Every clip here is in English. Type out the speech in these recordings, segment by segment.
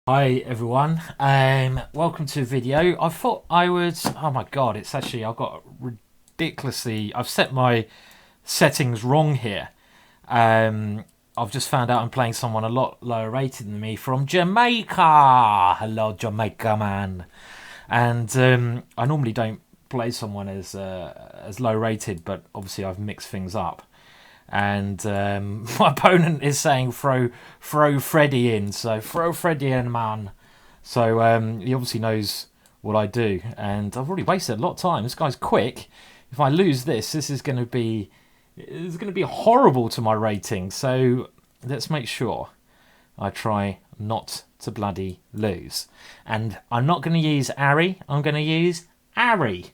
Hi everyone, welcome to a video. I thought I would, oh my god, it's actually, I've got ridiculously, I've set my settings wrong here. I've just found out I'm playing someone a lot lower rated than me from Jamaica. Hello Jamaica man. And I normally don't play someone as low rated, but obviously I've mixed things up. And my opponent is saying throw Freddy in, so throw Freddy in, man. So he obviously knows what I do, and I've already wasted a lot of time. This guy's quick. If I lose this is going to be horrible to my rating. So let's make sure I try not to bloody lose. And I'm not going to use Ari. I'm going to use Ari.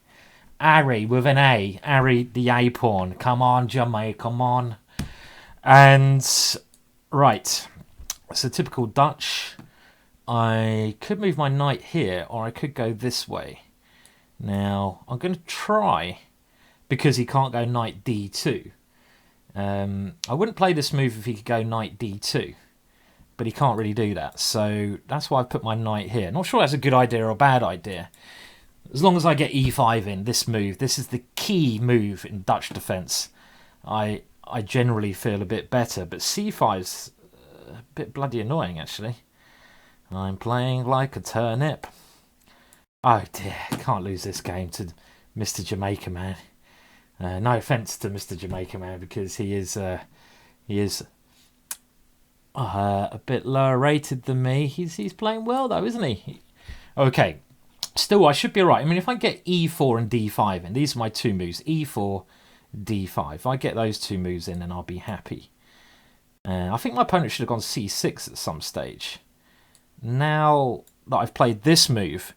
Ari with an A. Ari the A pawn. Come on, Jamaica, come on. And right, so typical Dutch. I could move my knight here, or I could go this way. Now I'm going to try, because he can't go knight d2. I wouldn't play this move if he could go knight d2, but he can't really do that. So that's why I put my knight here. Not sure that's a good idea or a bad idea. As long as I get e5 in, this move, this is the key move in Dutch defence, I generally feel a bit better. But c5's a bit bloody annoying, actually. I'm playing like a turnip. Oh dear, can't lose this game to Mr. Jamaica Man. No offence to Mr. Jamaica Man, because he is a bit lower rated than me. He's playing well though, isn't he? Okay. Still, I should be alright. I mean, if I get e4 and d5 in, these are my two moves, e4, d5. If I get those two moves in, then I'll be happy. I think my opponent should have gone c6 at some stage. Now that I've played this move,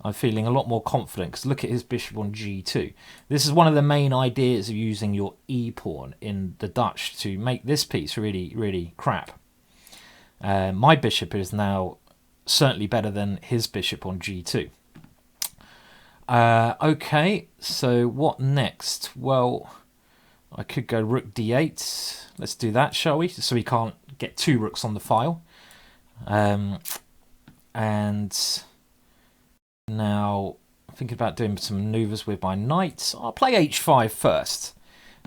I'm feeling a lot more confident, because look at his bishop on g2. This is one of the main ideas of using your e-pawn in the Dutch to make this piece really, really crap. My bishop is now certainly better than his bishop on g2. Okay, so what next? Well, I could go rook d8. Let's do that, shall we? So we can't get two rooks on the file. And now I'm thinking about doing some maneuvers with my knight. I'll play h5 first.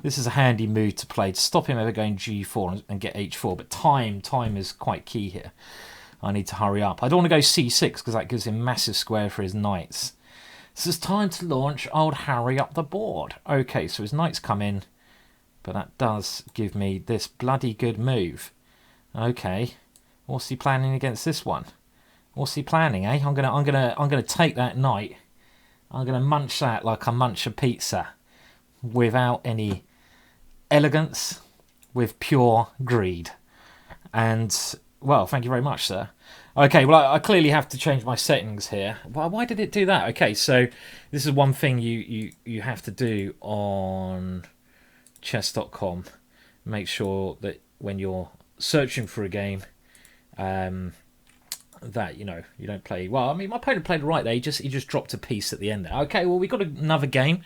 This is a handy move to play to stop him ever going g4 and get h4. But time is quite key here. I need to hurry up. I don't want to go c6 because that gives him massive square for his knights. So it's time to launch old Harry up the board. Okay, so his knights come in, but that does give me this bloody good move. Okay, what's he planning against this one? What's he planning, eh? I'm gonna take that knight. I'm gonna munch that like I munch a pizza, without any elegance, with pure greed. And well, thank you very much, sir. Okay, well, I clearly have to change my settings here. Why did it do that? Okay, so this is one thing you have to do on chess.com. Make sure that when you're searching for a game, that you don't play. Well, I mean, my opponent played right there. He just dropped a piece at the end there. Okay, well, we got another game.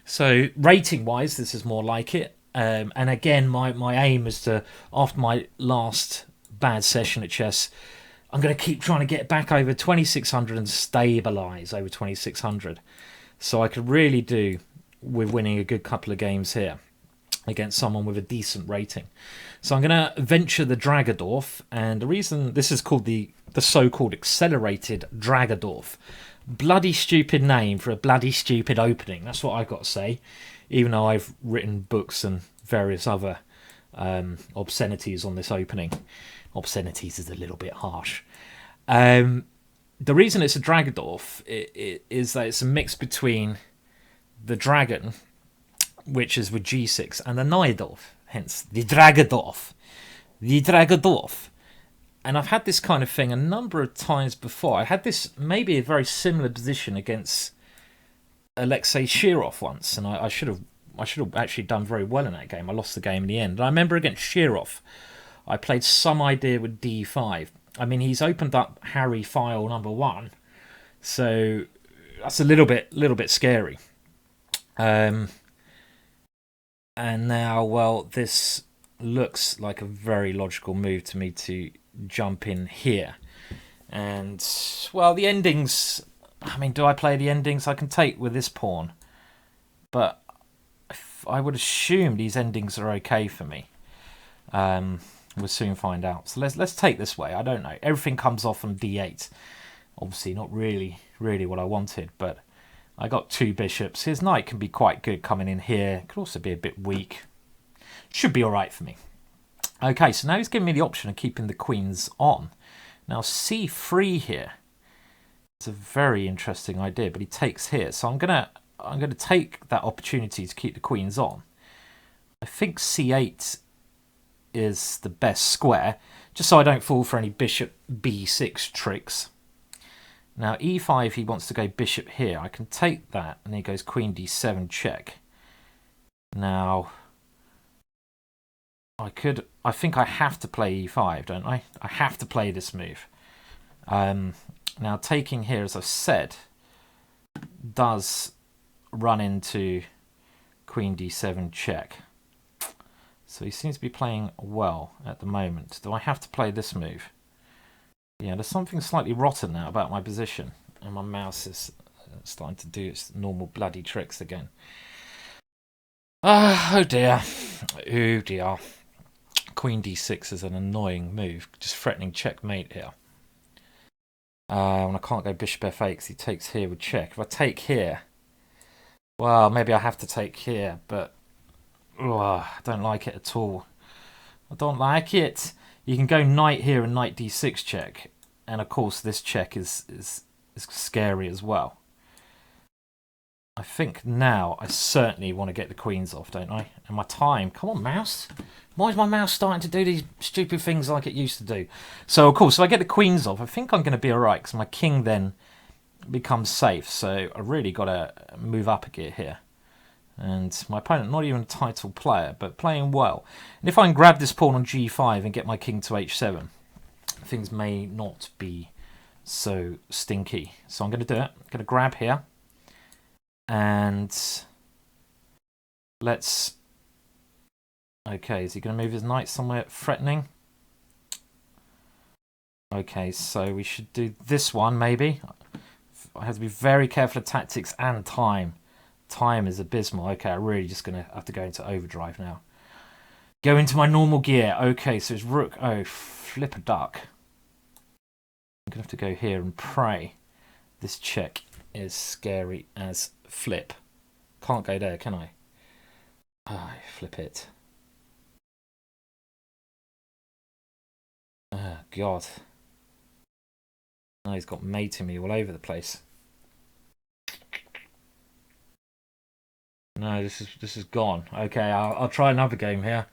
So rating wise, this is more like it. And again, my aim is to, after my last bad session at chess, I'm going to keep trying to get back over 2600 and stabilise over 2600. So I could really do with winning a good couple of games here against someone with a decent rating. So I'm going to venture the Dragadorf, and the reason this is called the so-called accelerated Dragadorf. Bloody stupid name for a bloody stupid opening. That's what I've got to say, even though I've written books and various other obscenities on this opening. Obscenities is a little bit harsh. The reason it's a Dragadorf is that it's a mix between the dragon, which is with g6, and the Najdorf, hence the Dragadorf. The Dragadorf. And I've had this kind of thing a number of times before. I had this maybe a very similar position against Alexei Shirov once, and I should have actually done very well in that game. I lost the game in the end. And I remember against Shirov, I played some idea with d5. I mean, he's opened up Harry file number 1, so that's a little bit scary. And now, well, this looks like a very logical move to me to jump in here. And, well, the endings... I mean, do I play the endings? I can take with this pawn. But I would assume these endings are okay for me. We'll soon find out. So let's take this way. I don't know. Everything comes off on d8. Obviously not really what I wanted, but I got 2 bishops. His knight can be quite good coming in here. Could also be a bit weak. Should be alright for me. Okay, so now he's giving me the option of keeping the queens on. Now c3 here. It's a very interesting idea, but he takes here. So I'm gonna take that opportunity to keep the queens on. I think c8 is the best square, just so I don't fall for any bishop b6 tricks. Now e5, he wants to go bishop here. I can take that, and he goes queen d7 check. Now I think I have to play e5, don't I? I have to play this move. Now taking here, as I've said, does run into queen d7 check. So he seems to be playing well at the moment. Do I have to play this move? Yeah, there's something slightly rotten now about my position. And my mouse is starting to do its normal bloody tricks again. Oh dear. Oh dear. Queen d6 is an annoying move. Just threatening checkmate here. And I can't go bishop f8 because he takes here with check. If I take here... Well, maybe I have to take here, but... I don't like it at all. I don't like it. You can go knight here and knight d6 check. And of course this check is scary as well. I think now I certainly want to get the queens off, don't I? And my time... Come on, mouse. Why is my mouse starting to do these stupid things like it used to do? So, of course, if I get the queens off, I think I'm going to be alright, because my king then becomes safe. So I really got to move up a gear here. And my opponent, not even a title player, but playing well. And if I can grab this pawn on g5 and get my king to h7, things may not be so stinky. So I'm going to do it. I'm going to grab here. And let's... Okay, is he going to move his knight somewhere threatening? Okay, so we should do this one, maybe. I have to be very careful of tactics and time. Time is abysmal. Okay, I'm really just going to have to go into overdrive now. Go into my normal gear. Okay, so it's rook. Oh, flip a duck. I'm going to have to go here and pray. This check is scary as flip. Can't go there, can I? Ah, flip it. Oh, God. Now he's got mating me all over the place. No, this is gone. Okay, I'll try another game here.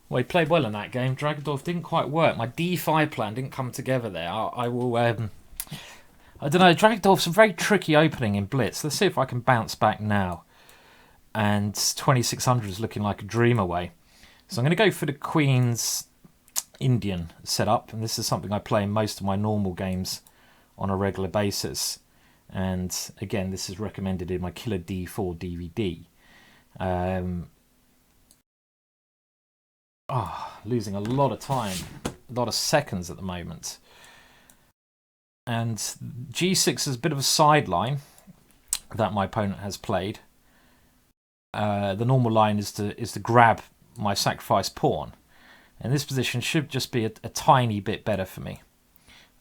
Well, he played well in that game. Dragodorf didn't quite work. My d5 plan didn't come together there. I will... I don't know. Dragodorf's a very tricky opening in Blitz. Let's see if I can bounce back now. And 2600 is looking like a dream away. So I'm going to go for the Queen's Indian setup. And this is something I play in most of my normal games on a regular basis. And again, this is recommended in my Killer D4 DVD. Losing a lot of time, a lot of seconds at the moment. And G6 is a bit of a sideline that my opponent has played. The normal line is to grab my sacrificed pawn. And this position should just be a tiny bit better for me.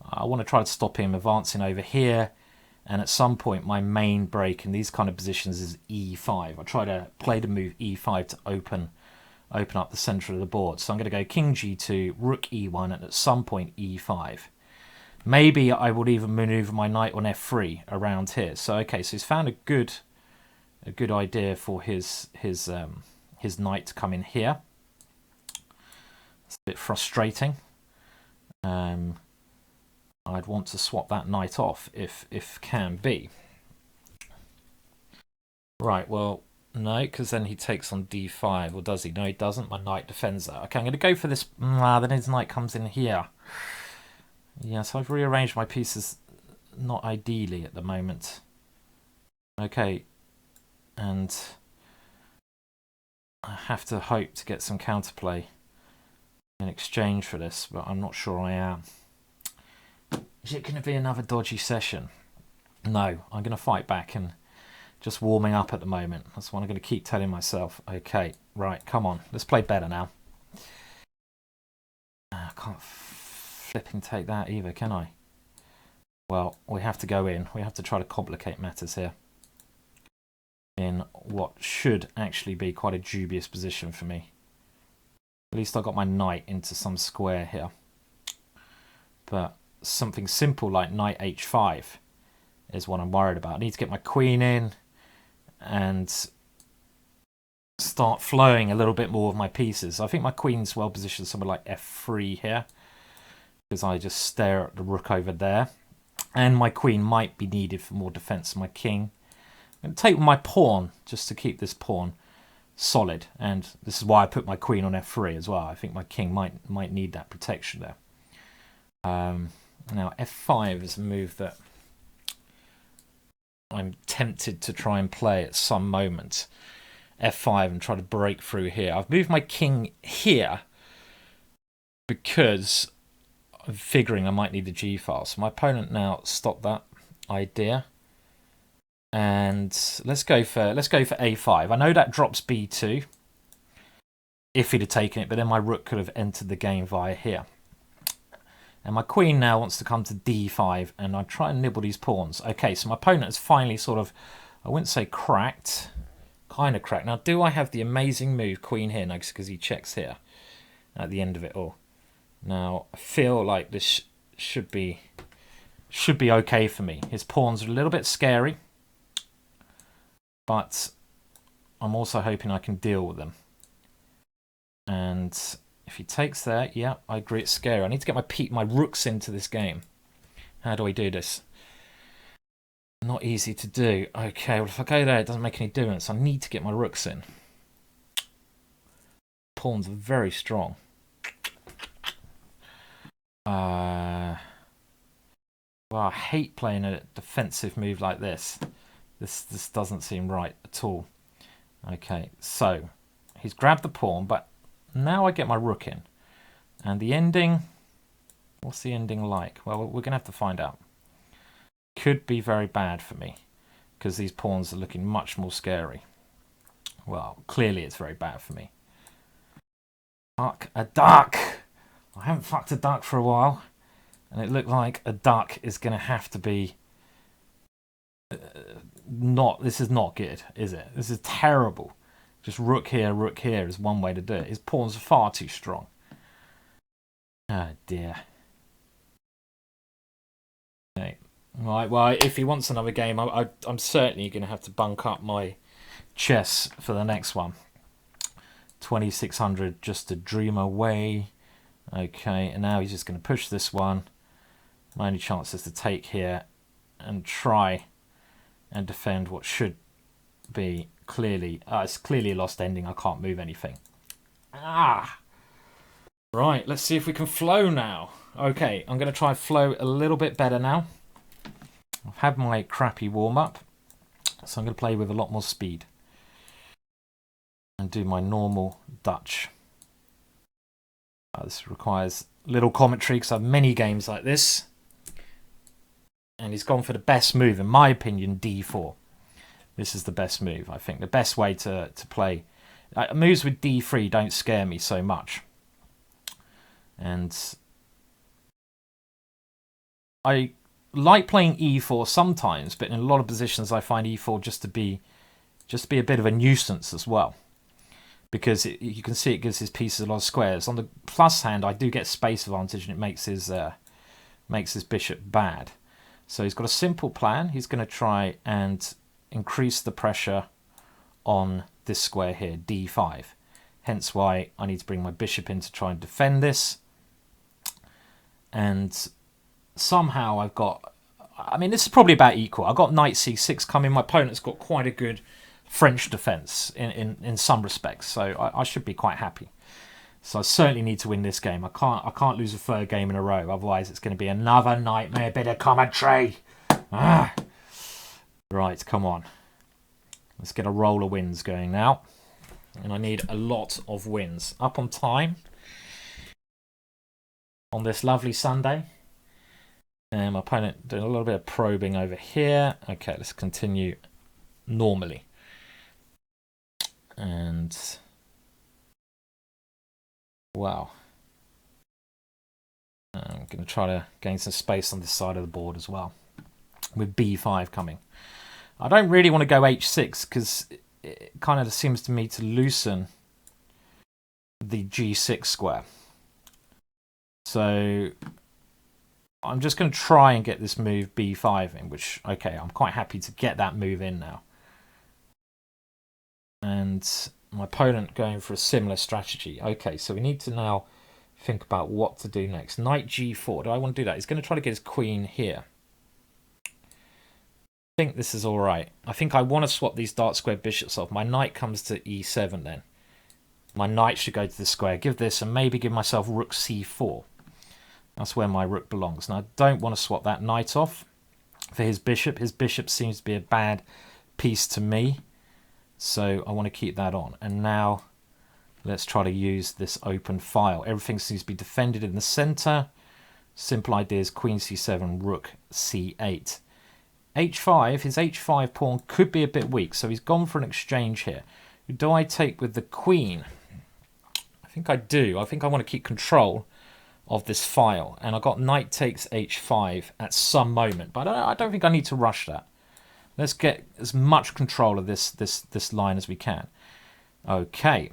I want to try to stop him advancing over here. And at some point, my main break in these kind of positions is e5. I try to play the move e5 to open up the centre of the board. So I'm going to go king g2, rook e1, and at some point e5. Maybe I would even manoeuvre my knight on f3 around here. So okay, so he's found a good idea for his knight to come in here. It's a bit frustrating. I'd want to swap that knight off if can be. Right, well, no, because then he takes on d5, or does he? No, he doesn't. My knight defends that. Okay, I'm going to go for this. Then his knight comes in here. Yeah, so I've rearranged my pieces not ideally at the moment. Okay, and I have to hope to get some counterplay in exchange for this, but I'm not sure I am. Is it going to be another dodgy session? No, I'm going to fight back and just warming up at the moment. That's what I'm going to keep telling myself. Okay, right, come on. Let's play better now. I can't flipping take that either, can I? Well, we have to go in. We have to try to complicate matters here. In what should actually be quite a dubious position for me. At least I got my knight into some square here. But something simple like knight h5 is what I'm worried about. I need to get my queen in and start flowing a little bit more of my pieces. I think my queen's well positioned somewhere like f3 here, because I just stare at the rook over there. And my queen might be needed for more defense than my king. I'm going to take my pawn just to keep this pawn solid, and this is why I put my queen on f3 as well. I think my king might need that protection there. Now f5 is a move that I'm tempted to try and play at some moment. f5 and try to break through here. I've moved my king here because I'm figuring I might need the g file. So my opponent now stopped that idea. And let's go for a5. I know that drops b2 if he'd have taken it, but then my rook could have entered the game via here. And my queen now wants to come to d5, and I try and nibble these pawns. Okay, so my opponent has finally sort of, I wouldn't say cracked, kind of cracked. Now, do I have the amazing move queen here? No, because he checks here at the end of it all. Now, I feel like this should be okay for me. His pawns are a little bit scary, but I'm also hoping I can deal with them. And if he takes that, yeah, I agree, it's scary. I need to get my rooks into this game. How do I do this? Not easy to do. Okay, well, if I go there, it doesn't make any difference. I need to get my rooks in. Pawns are very strong. Well, I hate playing a defensive move like this. This doesn't seem right at all. Okay, so he's grabbed the pawn, but now I get my rook in. And the ending, what's the ending like? Well, we're going to have to find out. Could be very bad for me, because these pawns are looking much more scary. Well, clearly it's very bad for me. Fuck a duck! I haven't fucked a duck for a while, and it looked like a duck is going to have to be... This is not good, is it? This is terrible. Just rook here is one way to do it. His pawns are far too strong. Oh dear. Okay. Right, well, if he wants another game, I'm certainly going to have to bunk up my chess for the next one. 2600 just to dream away. Okay, and now he's just going to push this one. My only chance is to take here and try and defend what should be clearly... it's clearly a lost ending. I can't move anything. Right, let's see if we can flow now. Okay, I'm going to try flow a little bit better now. I've had my crappy warm-up, so I'm going to play with a lot more speed and do my normal Dutch. This requires little commentary because I have many games like this. And he's gone for the best move, in my opinion, d4. This is the best move, I think. The best way to play. Moves with d3 don't scare me so much. And I like playing e4 sometimes, but in a lot of positions I find e4 just to be a bit of a nuisance as well. Because you can see it gives his pieces a lot of squares. On the plus hand, I do get space advantage, and it makes his bishop bad. So he's got a simple plan. He's going to try and increase the pressure on this square here, d5. Hence why I need to bring my bishop in to try and defend this. And somehow I've got... I mean, this is probably about equal. I've got knight c6 coming. My opponent's got quite a good French defense in some respects. So I should be quite happy. So I certainly need to win this game. I can't lose a third game in a row. Otherwise, it's going to be another nightmare bit of commentary. Right, come on. Let's get a roll of wins going now. And I need a lot of wins. Up on time on this lovely Sunday. And my opponent doing a little bit of probing over here. Okay, let's continue normally. And wow. I'm going to try to gain some space on this side of the board as well, with b5 coming. I don't really want to go h6 because it kind of seems to me to loosen the g6 square. So I'm just going to try and get this move b5 in, which, okay, I'm quite happy to get that move in now. And my opponent going for a similar strategy. Okay, so we need to now think about what to do next. Knight g4. Do I want to do that? He's going to try to get his queen here. I think this is all right. I think I want to swap these dark square bishops off. My knight comes to e7 then. My knight should go to the square. Give this and maybe give myself rook c4. That's where my rook belongs. Now, I don't want to swap that knight off for his bishop. His bishop seems to be a bad piece to me. So I want to keep that on. And now let's try to use this open file. Everything seems to be defended in the center. Simple ideas, queen c7, rook c8. h5, his h5 pawn could be a bit weak. So he's gone for an exchange here. Who do I take with the queen? I think I do. I think I want to keep control of this file, and I got knight takes h5 at some moment, but I don't think I need to rush that. Let's get as much control of this line as we can. Okay,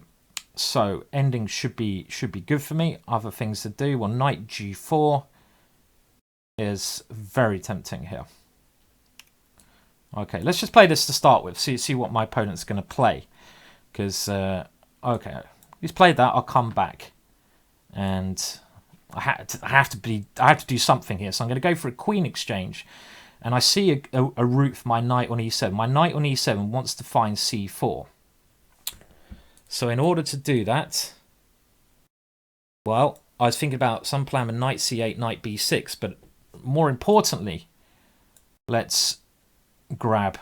so ending should be good for me. Other things to do. Well, knight g4 is very tempting here. Okay, let's just play this to start with. See what my opponent's going to play, because okay, he's played that. I'll come back, and I have to do something here. So I'm going to go for a queen exchange. And I see a route for my knight on e7. My knight on e7 wants to find c4. So in order to do that, well, I was thinking about some plan with knight c8, knight b6. But more importantly, let's grab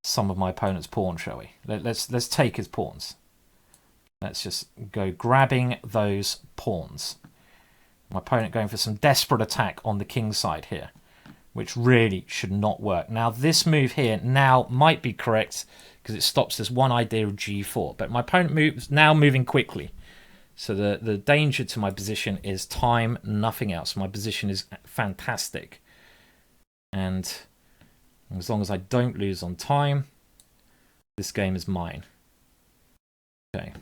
some of my opponent's pawn, shall we? Let's take his pawns. Let's just go grabbing those pawns. My opponent going for some desperate attack on the king side here, which really should not work. Now, this move here now might be correct because it stops this one idea of g4. But my opponent moves now moving quickly. So the danger to my position is time, nothing else. My position is fantastic. And as long as I don't lose on time, this game is mine. Okay.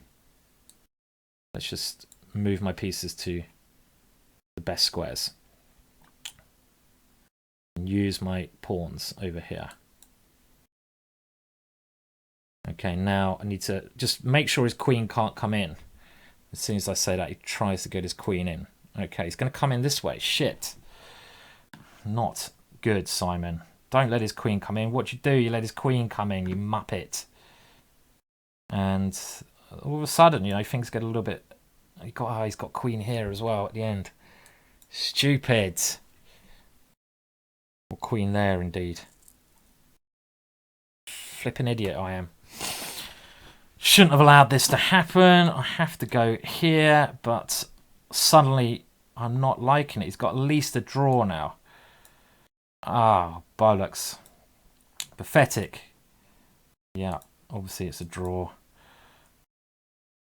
Let's just move my pieces to the best squares and use my pawns over here. Okay, now I need to just make sure his queen can't come in. As soon as I say that, he tries to get his queen in. Okay, he's going to come in this way. Shit. Not good, Simon. Don't let his queen come in. What you do, you let his queen come in, you muppet. And all of a sudden, you know, things get a little bit... he's got queen here as well at the end. Stupid. Or queen there, indeed. Flipping idiot I am. Shouldn't have allowed this to happen. I have to go here, but suddenly I'm not liking it. He's got at least a draw now. Ah, bollocks. Pathetic. Yeah, obviously it's a draw.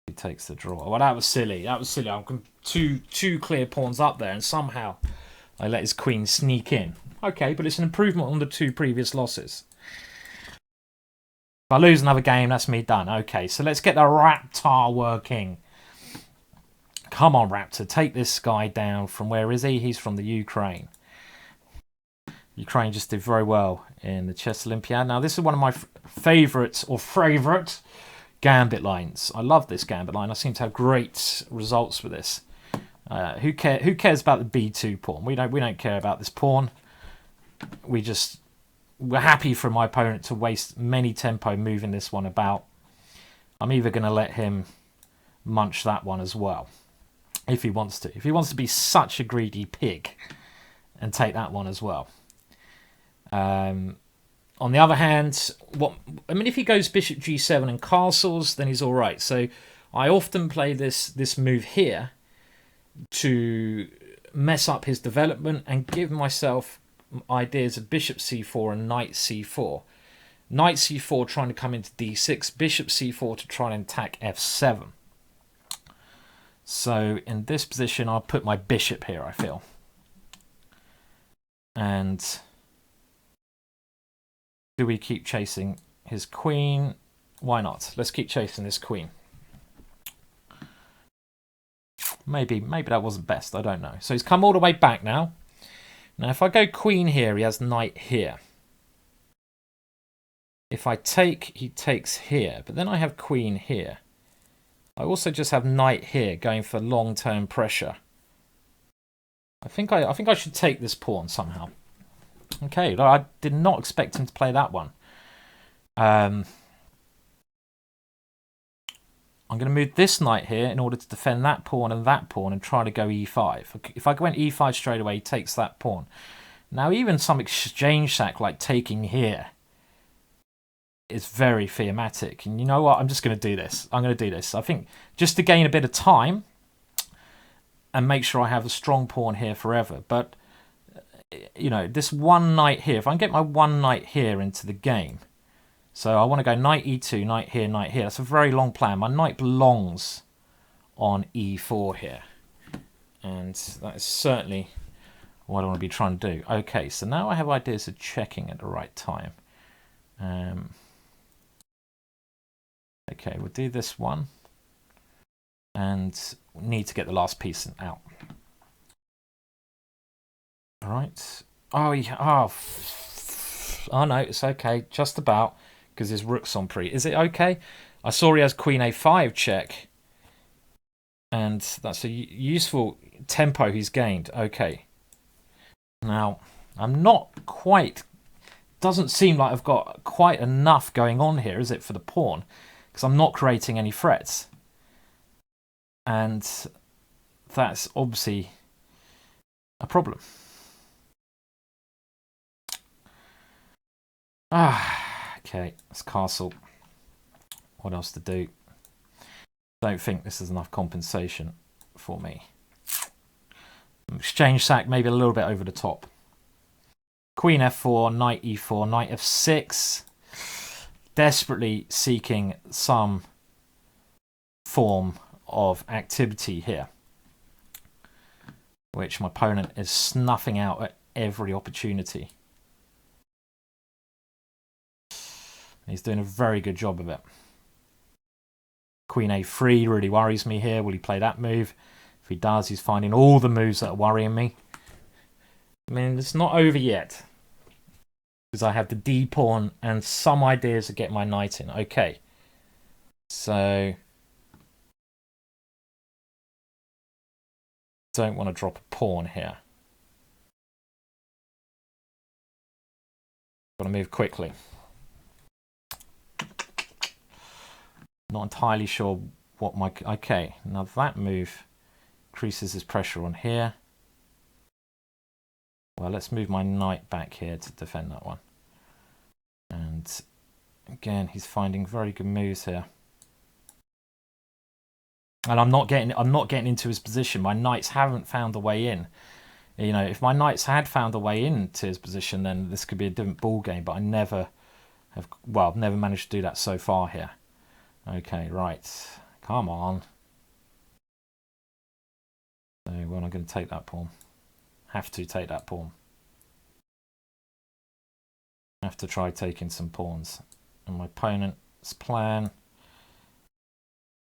He takes the draw. Well, that was silly. That was silly. I'm two clear pawns up there, and somehow I let his queen sneak in. Okay, but it's an improvement on the two previous losses. If I lose another game, that's me done. Okay, so let's get the Raptor working. Come on, Raptor. Take this guy down. From where is he? He's from the Ukraine. Ukraine just did very well in the Chess Olympiad. Now, this is one of my favourite gambit lines. I love this gambit line. I seem to have great results with this. Who cares about the b2 pawn? We don't care about this pawn. We're happy for my opponent to waste many tempo moving this one about. I'm either going to let him munch that one as well, if he wants to. If he wants to be such a greedy pig and take that one as well. On the other hand, if he goes bishop g7 and castles, then he's all right. So I often play this move here to mess up his development and give myself ideas of bishop c4 and knight c4. Knight c4 trying to come into d6, bishop c4 to try and attack f7. So in this position, I'll put my bishop here, I feel. And do we keep chasing his queen? Why not? Let's keep chasing this queen. Maybe that wasn't best. I don't know. So he's come all the way back now. Now, if I go queen here, he has knight here. If I take, he takes here. But then I have queen here. I also just have knight here going for long-term pressure. I think I should take this pawn somehow. Okay, I did not expect him to play that one. I'm going to move this knight here in order to defend that pawn and try to go e5. If I went e5 straight away, he takes that pawn. Now, even some exchange sack like taking here is very thematic. And you know what? I'm just going to do this. I'm going to do this. I think just to gain a bit of time and make sure I have a strong pawn here forever. But, you know, this one knight here, if I can get my one knight here into the game. So I want to go knight e2, knight here, knight here. That's a very long plan. My knight belongs on e4 here. And that is certainly what I want to be trying to do. Okay, so now I have ideas of checking at the right time. Okay, we'll do this one. And we need to get the last piece out. All right. Oh, yeah. Oh, no, it's okay. Just about. Because his rook's on pre. Is it okay? I saw he has queen a5 check. And that's a useful tempo he's gained. Okay. Now, I'm not quite... Doesn't seem like I've got quite enough going on here, is it, for the pawn? Because I'm not creating any threats. And that's obviously a problem. Okay, let's castle. What else to do? Don't think this is enough compensation for me. Exchange sack, maybe a little bit over the top. Queen f4, knight e4, knight f6. Desperately seeking some form of activity here, which my opponent is snuffing out at every opportunity. He's doing a very good job of it. Queen a3 really worries me here. Will he play that move? If he does, he's finding all the moves that are worrying me. I mean, it's not over yet. Because I have the D pawn and some ideas to get my knight in. Okay. So... don't want to drop a pawn here. Got to move quickly. Not entirely sure what my... okay, now that move increases his pressure on here. Well, let's move my knight back here to defend that one. And again, he's finding very good moves here. And I'm not getting into his position. My knights haven't found a way in. You know, if my knights had found a way into his position, then this could be a different ball game. But I never have... well, I've never managed to do that so far here. Okay, right. Come on. So, well, I'm going to take that pawn. Have to take that pawn. Have to try taking some pawns. And my opponent's plan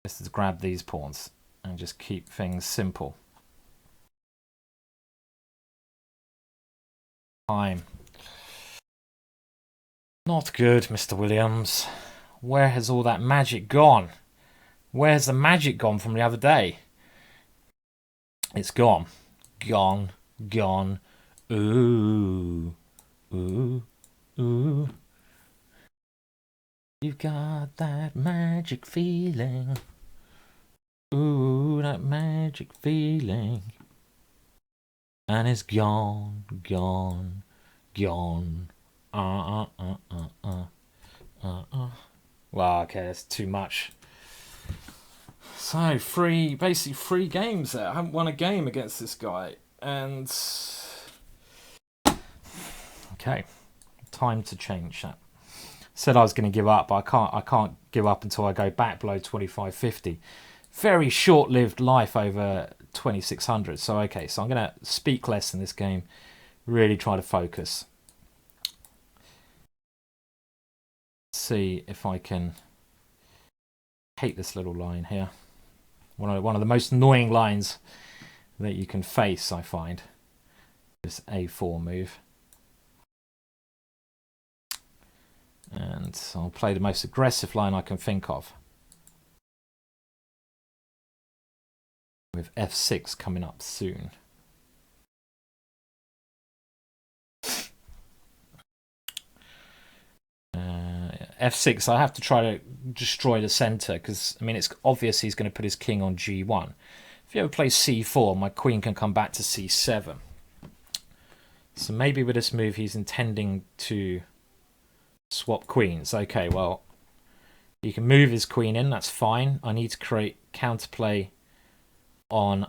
is to grab these pawns and just keep things simple. Time. Not good, Mr. Williams. Where has all that magic gone? Where's the magic gone from the other day? It's gone. Gone. Gone. Ooh. Ooh. Ooh. You've got that magic feeling. Ooh, that magic feeling. And it's gone. Gone. Gone. Well, okay, that's too much. So, basically three games there. I haven't won a game against this guy. And okay, time to change that. Said I was going to give up, but I can't give up until I go back below 2550. Very short-lived life over 2600. So okay, so I'm going to speak less in this game. Really try to focus. See if I can hate this little line here. One of the most annoying lines that you can face, I find. This A4 move. And I'll play the most aggressive line I can think of. With F6 coming up soon. F6, I have to try to destroy the center because, I mean, it's obvious he's going to put his king on G1. If you ever play C4, my queen can come back to C7. So maybe with this move he's intending to swap queens. Okay, well, he can move his queen in, that's fine. I need to create counterplay on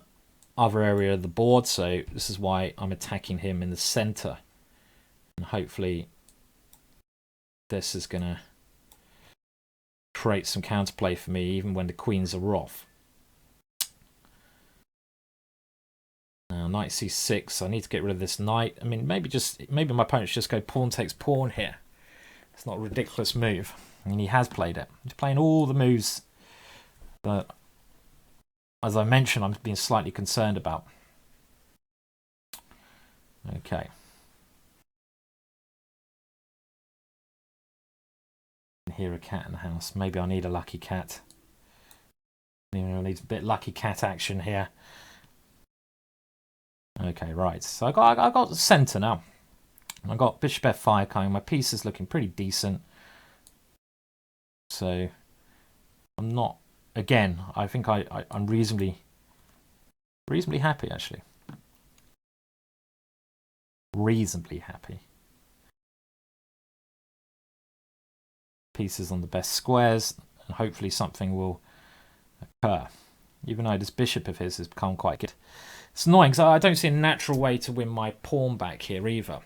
other area of the board, so this is why I'm attacking him in the center. And hopefully this is going to create some counterplay for me even when the queens are off. Now knight c6, I need to get rid of this knight. I mean, maybe my opponent should just go pawn takes pawn here. It's not a ridiculous move. I mean, he has played it. He's playing all the moves that, as I mentioned, I'm being slightly concerned about. Okay. I hear a cat in the house. Maybe I need a lucky cat. Maybe I need a bit lucky cat action here. Okay, right. So I got the center now. I got bishop f5 coming. My piece is looking pretty decent. So I'm not. Again, I think I'm reasonably happy actually. Reasonably happy. Pieces on the best squares, and hopefully something will occur. Even though this bishop of his has become quite good. It's annoying because I don't see a natural way to win my pawn back here either.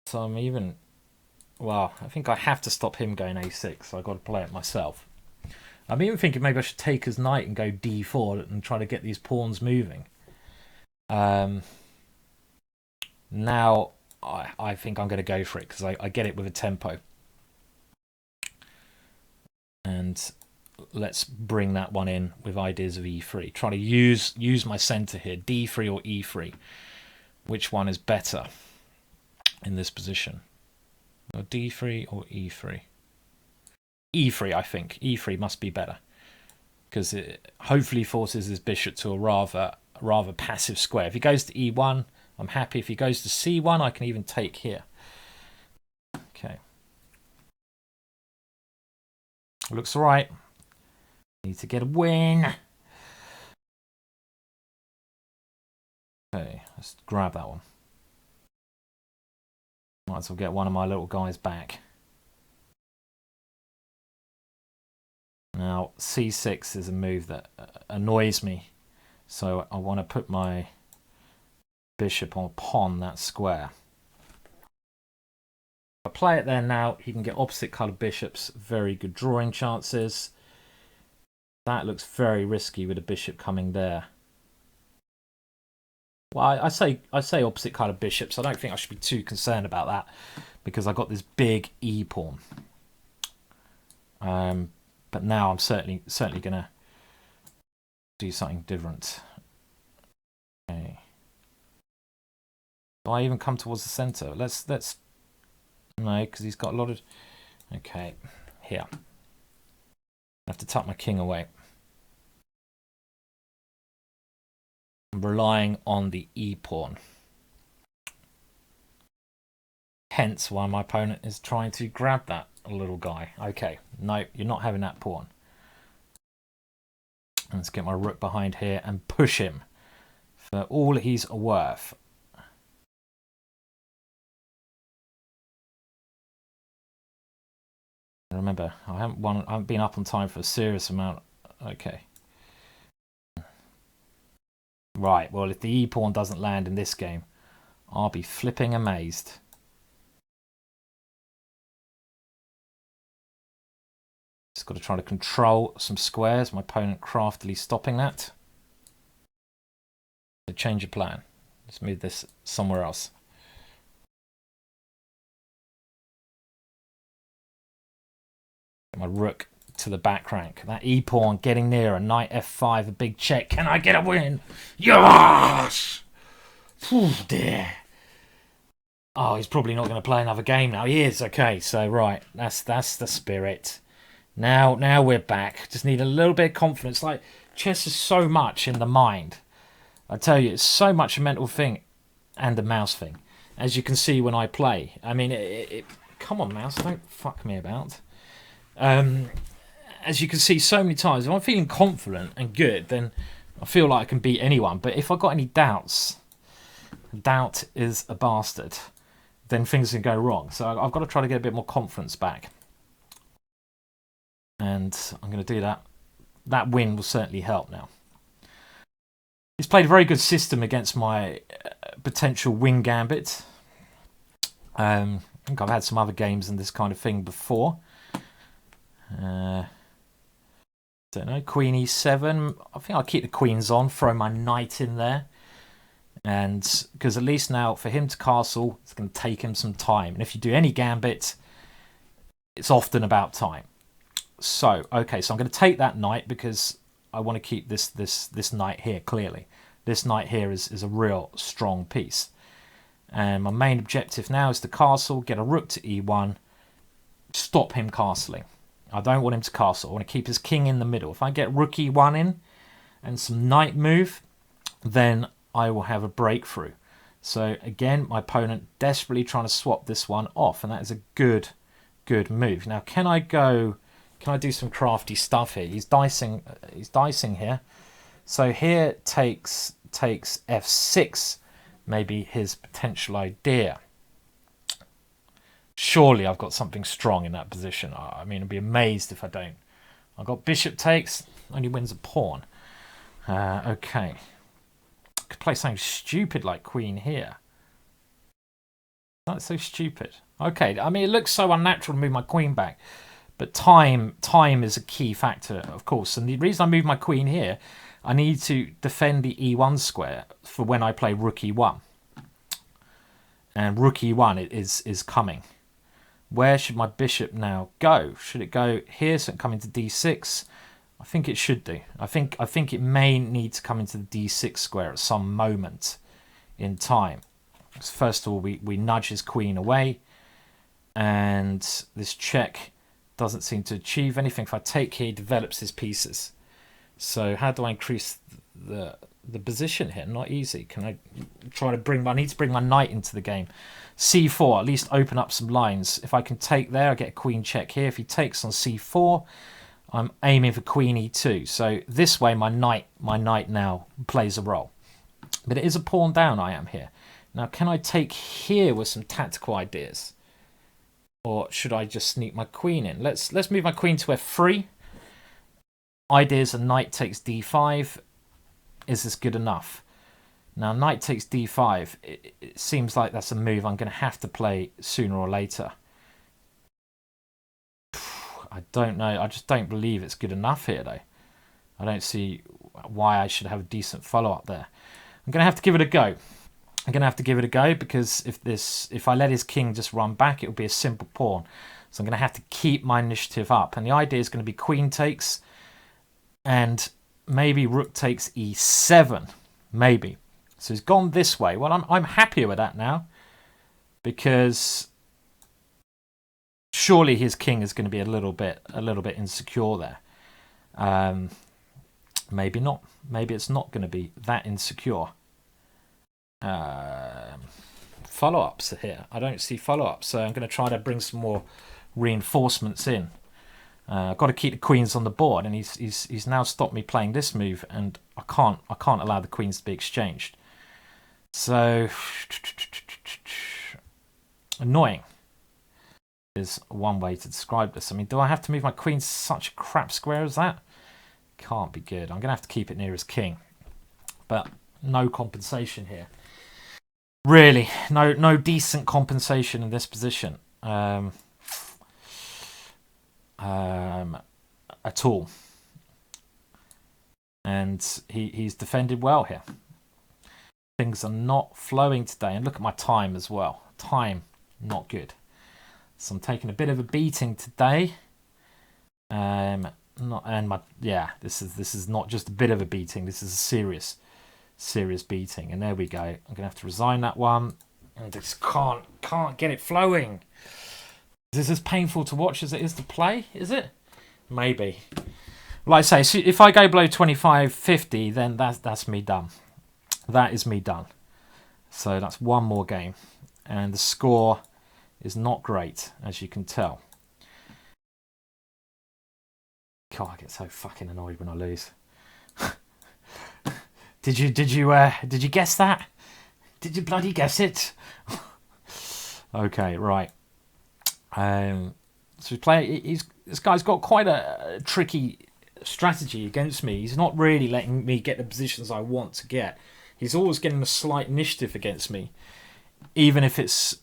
So I'm even... Well, I think I have to stop him going a6, so I've got to play it myself. I'm even thinking maybe I should take his knight and go d4 and try to get these pawns moving. Now I think I'm going to go for it because I get it with a tempo. And let's bring that one in with ideas of e3. Trying to use my center here, d3 or e3. Which one is better in this position? Or d3 or e3? e3, I think. e3 must be better because it hopefully forces his bishop to a rather passive square. If he goes to e1, I'm happy. If he goes to c1, I can even take here. Okay. Looks all right. Need to get a win. Okay, let's grab that one. Might as well get one of my little guys back. Now, c6 is a move that annoys me. So I want to put my bishop on pawn that square. If I play it there now, he can get opposite coloured bishops. Very good drawing chances. That looks very risky with a bishop coming there. Well, I say opposite coloured bishops. I don't think I should be too concerned about that because I got this big e pawn. But now I'm certainly gonna do something different. Okay. Do I even come towards the center? Let's no, because he's got a lot of. Okay, here. I have to tuck my king away. I'm relying on the e pawn. Hence why my opponent is trying to grab that little guy. Okay, no, you're not having that pawn. Let's get my rook behind here and push him for all he's worth. Remember, I haven't been up on time for a serious amount. Okay. Right, well, if the e-pawn doesn't land in this game, I'll be flipping amazed. Just got to try to control some squares. My opponent craftily stopping that. So change of plan. Let's move this somewhere else. Get my rook to the back rank. That e-pawn getting near. A knight f5, a big check. Can I get a win? Yes! Oh dear. Oh, he's probably not going to play another game now. He is. Okay, so right, that's the spirit. Now we're back. Just need a little bit of confidence. Like, chess is so much in the mind. I tell you, it's so much a mental thing and a mouse thing. As you can see when I play. I mean, come on, mouse, don't fuck me about. As you can see so many times, if I'm feeling confident and good, then I feel like I can beat anyone. But if I've got any doubts, doubt is a bastard, then things can go wrong. So I've got to try to get a bit more confidence back. And I'm going to do that. That win will certainly help now. He's played a very good system against my potential win gambit. I think I've had some other games and this kind of thing before. Don't know, queen e7. I think I'll keep the queens on, throw my knight in there. And because at least now for him to castle, it's going to take him some time. And if you do any gambit, it's often about time. So, okay, so I'm going to take that knight because I want to keep this knight here, clearly. This knight here is a real strong piece. And my main objective now is to castle, get a rook to e1, stop him castling. I don't want him to castle. I want to keep his king in the middle. If I get rook e1 in and some knight move, then I will have a breakthrough. So again, my opponent desperately trying to swap this one off, and that is a good move. Now, can I do some crafty stuff here? He's dicing here. So here takes f6, maybe his potential idea. Surely I've got something strong in that position. I mean, I'd be amazed if I don't. I've got bishop takes, only wins a pawn. Okay. Could play something stupid like queen here. That's so stupid. Okay, I mean, it looks so unnatural to move my queen back. But time is a key factor, of course. And the reason I move my queen here, I need to defend the e1 square for when I play rook e1. And rook e1 is coming. Where should my bishop now go? Should it go here so it can come into d6? I think it should do. I think it may need to come into the d6 square at some moment in time. So first of all, we nudge his queen away. And this check doesn't seem to achieve anything. If I take here, he develops his pieces. So how do I increase the position here? Not easy. Can I try to I need to bring my knight into the game. c4, at least open up some lines. If I can take there, I get a queen check here. If he takes on c4, I'm aiming for queen e2. So this way my knight now plays a role. But it is a pawn down I am here. Now can I take here with some tactical ideas? Or should I just sneak my queen in? Let's move my queen to f3. Ideas a knight takes d5. Is this good enough? Now knight takes d5. It seems like that's a move I'm going to have to play sooner or later. I don't know. I just don't believe it's good enough here though. I don't see why I should have a decent follow-up there. I'm going to have to give it a go. I'm going to have to give it a go because if I let his king just run back, it will be a simple pawn. So I'm going to have to keep my initiative up. And the idea is going to be queen takes and maybe rook takes e7. Maybe. So he's gone this way. Well, I'm happier with that now because surely his king is going to be a little bit insecure there. Maybe not. Maybe it's not going to be that insecure. Follow-ups here. I don't see follow-ups, so I'm going to try to bring some more reinforcements in. I've got to keep the queens on the board, and he's now stopped me playing this move, and I can't allow the queens to be exchanged. So annoying is one way to describe this. I mean, do I have to move my queen to such a crap square as that? Can't be good. I'm going to have to keep it near his king. But no compensation here. Really, no decent compensation in this position at all. And he's defended well here. Things are not flowing today. And look at my time as well. Time, not good. So I'm taking a bit of a beating today. This is not just a bit of a beating. This is a serious beating. And there we go. I'm gonna have to resign that one. I just can't get it flowing. Is this as painful to watch as it is to play? Is it? Maybe. Like I say, if I go below 25.50, then that's me done. That is me done. So that's one more game, and the score is not great, as you can tell. God, I get so fucking annoyed when I lose. Did you guess that? Did you bloody guess it? Okay, right. So we play. This guy's got quite a tricky strategy against me. He's not really letting me get the positions I want to get. He's always getting a slight initiative against me, even if it's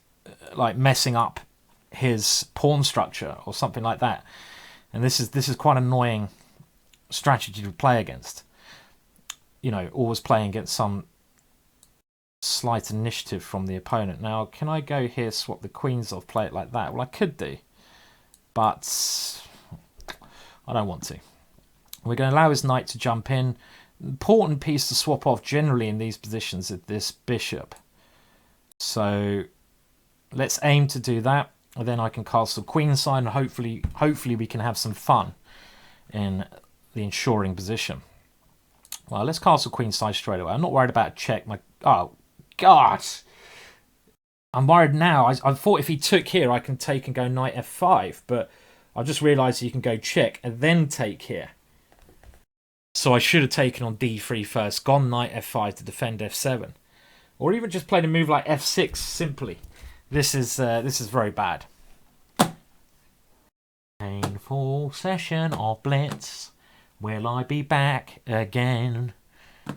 like messing up his pawn structure or something like that. And this is quite an annoying strategy to play against. You know, always playing against some slight initiative from the opponent. Now, can I go here, swap the queens off, play it like that? Well, I could do, but I don't want to. We're going to allow his knight to jump in. Important piece to swap off generally in these positions is this bishop. So let's aim to do that, and then I can castle queenside, and hopefully we can have some fun in the ensuring position. Well, let's castle queenside straight away. I'm not worried about a check. Oh God, I'm worried now. I thought if he took here, I can take and go knight f5, but I just realised you can go check and then take here. So I should have taken on d3 first, gone knight f5 to defend f7, or even just played a move like f6 simply. This is very bad. Painful session of Blitz. Will I be back again?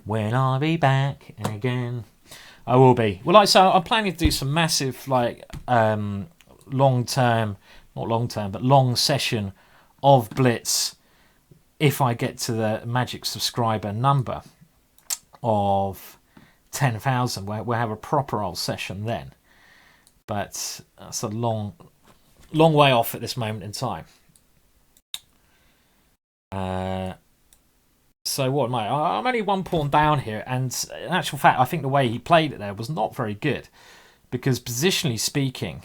Will I be back again? I will be. Well, like so, I'm planning to do some massive long session of Blitz. If I get to the magic subscriber number of 10,000, we'll have a proper old session then. But that's a long way off at this moment in time. So what am I? I'm only one pawn down here, and in actual fact, I think the way he played it there was not very good, because positionally speaking,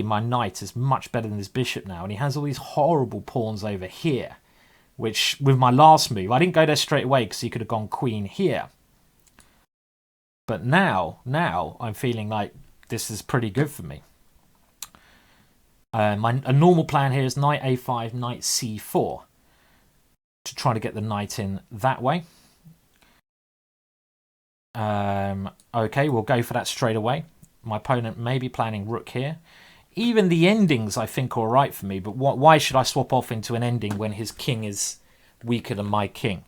my knight is much better than his bishop now, and he has all these horrible pawns over here, which with my last move, I didn't go there straight away because he could have gone queen here. But now I'm feeling like this is pretty good for me. A normal plan here is knight a5, knight c4 to try to get the knight in that way. Okay, we'll go for that straight away. My opponent may be planning rook here. Even the endings I think are all right for me, but why should I swap off into an ending when his king is weaker than my king?